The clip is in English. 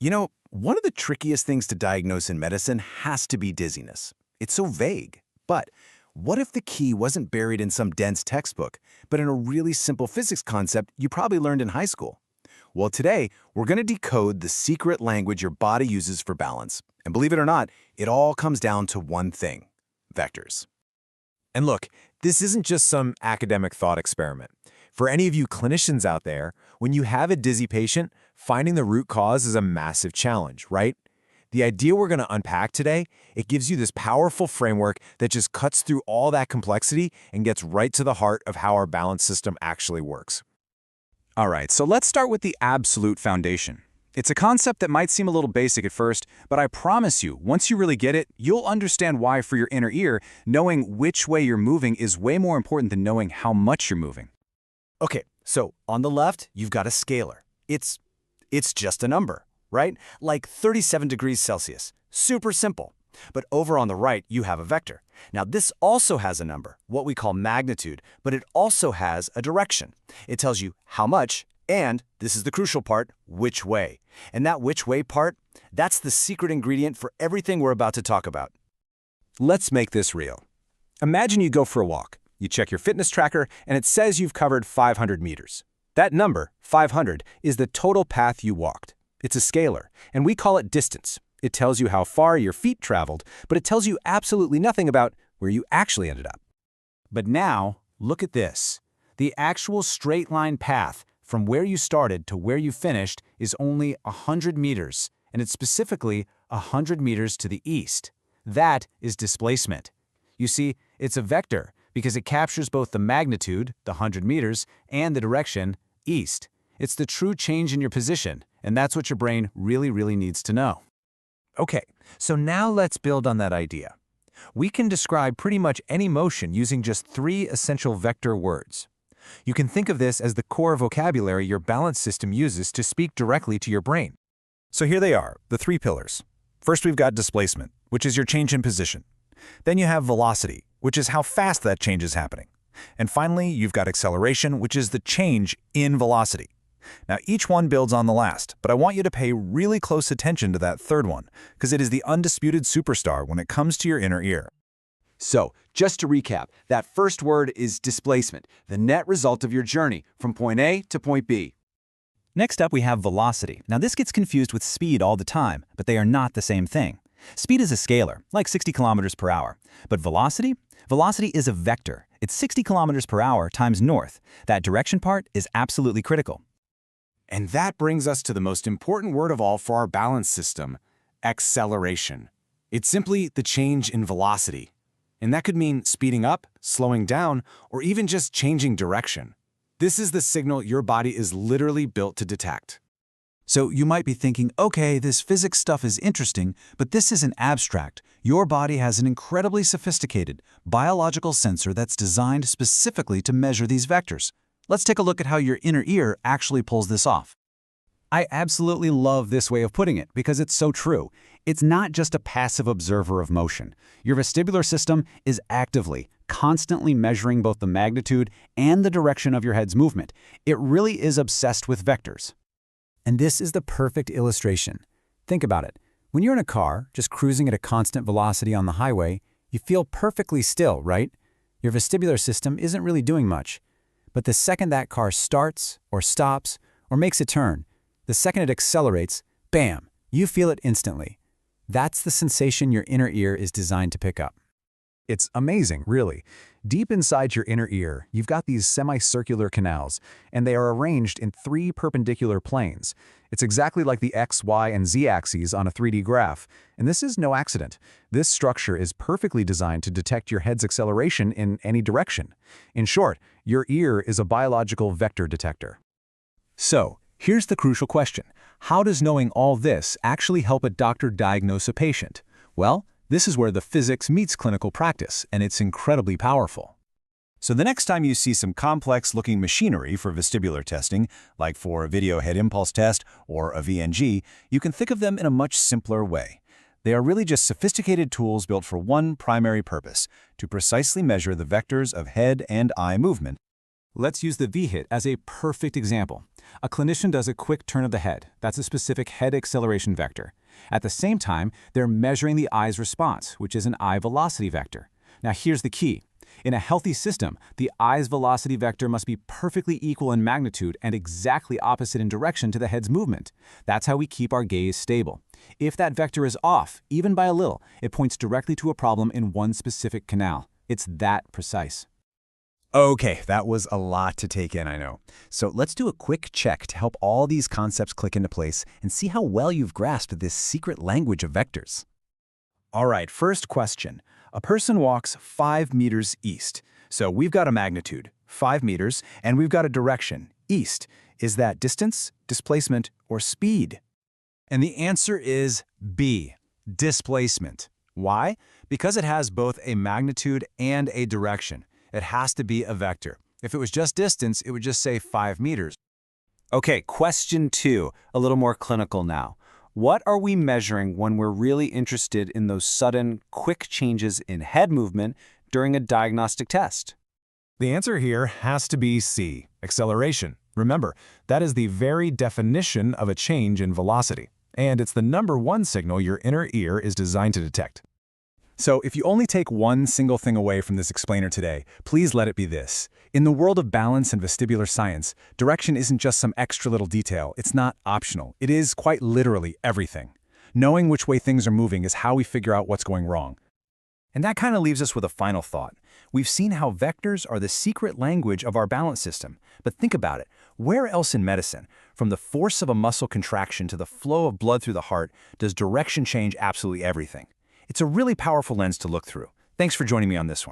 One of the trickiest things to diagnose in medicine has to be dizziness. It's so vague. But what if the key wasn't buried in some dense textbook, but in a really simple physics concept you probably learned in high school? Well, today, we're going to decode the secret language your body uses for balance. And believe it or not, it all comes down to one thing: vectors. And look, this isn't just some academic thought experiment. For any of you clinicians out there, when you have a dizzy patient, finding the root cause is a massive challenge, right? The idea we're going to unpack today, it gives you this powerful framework that just cuts through all that complexity and gets right to the heart of how our balance system actually works. All right, so let's start with the absolute foundation. It's a concept that might seem a little basic at first, but I promise you, once you really get it, you'll understand why for your inner ear, knowing which way you're moving is way more important than knowing how much you're moving. Okay, so on the left, you've got a scalar. It's just a number, right? Like 37 degrees Celsius. Super simple. But over on the right, you have a vector. Now, this also has a number, what we call magnitude, but it also has a direction. It tells you how much, and, this is the crucial part, which way. And that which way part, that's the secret ingredient for everything we're about to talk about. Let's make this real. Imagine you go for a walk. You check your fitness tracker, and it says you've covered 500 meters. That number, 500, is the total path you walked. It's a scalar, and we call it distance. It tells you how far your feet traveled, but it tells you absolutely nothing about where you actually ended up. But now, look at this. The actual straight line path from where you started to where you finished is only 100 meters, and it's specifically 100 meters to the east. That is displacement. You see, it's a vector because it captures both the magnitude, the 100 meters, and the direction, east. It's the true change in your position, and that's what your brain really needs to know. Okay, so now let's build on that idea. We can describe pretty much any motion using just 3 essential vector words. You can think of this as the core vocabulary your balance system uses to speak directly to your brain. So here they are, the 3 pillars. First, we've got displacement, which is your change in position. Then you have velocity, which is how fast that change is happening. And finally, you've got acceleration, which is the change in velocity. Now, each one builds on the last, but I want you to pay really close attention to that third one, because it is the undisputed superstar when it comes to your inner ear. So, just to recap, that first word is displacement, the net result of your journey from point A to point B. Next up, we have velocity. Now, this gets confused with speed all the time, but they are not the same thing. Speed is a scalar, like 60 kilometers per hour. But velocity? Velocity is a vector. It's 60 kilometers per hour times north. That direction part is absolutely critical. And that brings us to the most important word of all for our balance system, acceleration. It's simply the change in velocity. And that could mean speeding up, slowing down, or even just changing direction. This is the signal your body is literally built to detect. So you might be thinking, okay, this physics stuff is interesting, but this isn't abstract. Your body has an incredibly sophisticated biological sensor that's designed specifically to measure these vectors. Let's take a look at how your inner ear actually pulls this off. I absolutely love this way of putting it because it's so true. It's not just a passive observer of motion. Your vestibular system is actively, constantly measuring both the magnitude and the direction of your head's movement. It really is obsessed with vectors. And this is the perfect illustration. Think about it. When you're in a car, just cruising at a constant velocity on the highway, you feel perfectly still, right? Your vestibular system isn't really doing much. But the second that car starts, or stops, or makes a turn, the second it accelerates, bam, you feel it instantly. That's the sensation your inner ear is designed to pick up. It's amazing, really. Deep inside your inner ear, you've got these semicircular canals, and they are arranged in 3 perpendicular planes. It's exactly like the X, Y, and Z axes on a 3D graph. And this is no accident. This structure is perfectly designed to detect your head's acceleration in any direction. In short, your ear is a biological vector detector. So, here's the crucial question. How does knowing all this actually help a doctor diagnose a patient? Well, this is where the physics meets clinical practice, and it's incredibly powerful. So the next time you see some complex-looking machinery for vestibular testing, like for a video head impulse test or a VNG, you can think of them in a much simpler way. They are really just sophisticated tools built for one primary purpose, to precisely measure the vectors of head and eye movement. Let's use the V-hit as a perfect example. A clinician does a quick turn of the head. That's a specific head acceleration vector. At the same time, they're measuring the eye's response, which is an eye velocity vector. Now here's the key. In a healthy system, the eye's velocity vector must be perfectly equal in magnitude and exactly opposite in direction to the head's movement. That's how we keep our gaze stable. If that vector is off, even by a little, it points directly to a problem in one specific canal. It's that precise. Okay, that was a lot to take in, I know. So let's do a quick check to help all these concepts click into place and see how well you've grasped this secret language of vectors. All right, first question. A person walks 5 meters east. So we've got a magnitude, 5 meters, and we've got a direction, east. Is that distance, displacement, or speed? And the answer is B, displacement. Why? Because it has both a magnitude and a direction. It has to be a vector. If it was just distance, it would just say 5 meters. Okay, question 2, a little more clinical now. What are we measuring when we're really interested in those sudden, quick changes in head movement during a diagnostic test? The answer here has to be C, acceleration. Remember, that is the very definition of a change in velocity, and it's the #1 signal your inner ear is designed to detect. So if you only take one single thing away from this explainer today, please let it be this. In the world of balance and vestibular science, direction isn't just some extra little detail. It's not optional. It is quite literally everything. Knowing which way things are moving is how we figure out what's going wrong. And that kind of leaves us with a final thought. We've seen how vectors are the secret language of our balance system. But think about it. Where else in medicine, from the force of a muscle contraction to the flow of blood through the heart, does direction change absolutely everything? It's a really powerful lens to look through. Thanks for joining me on this one.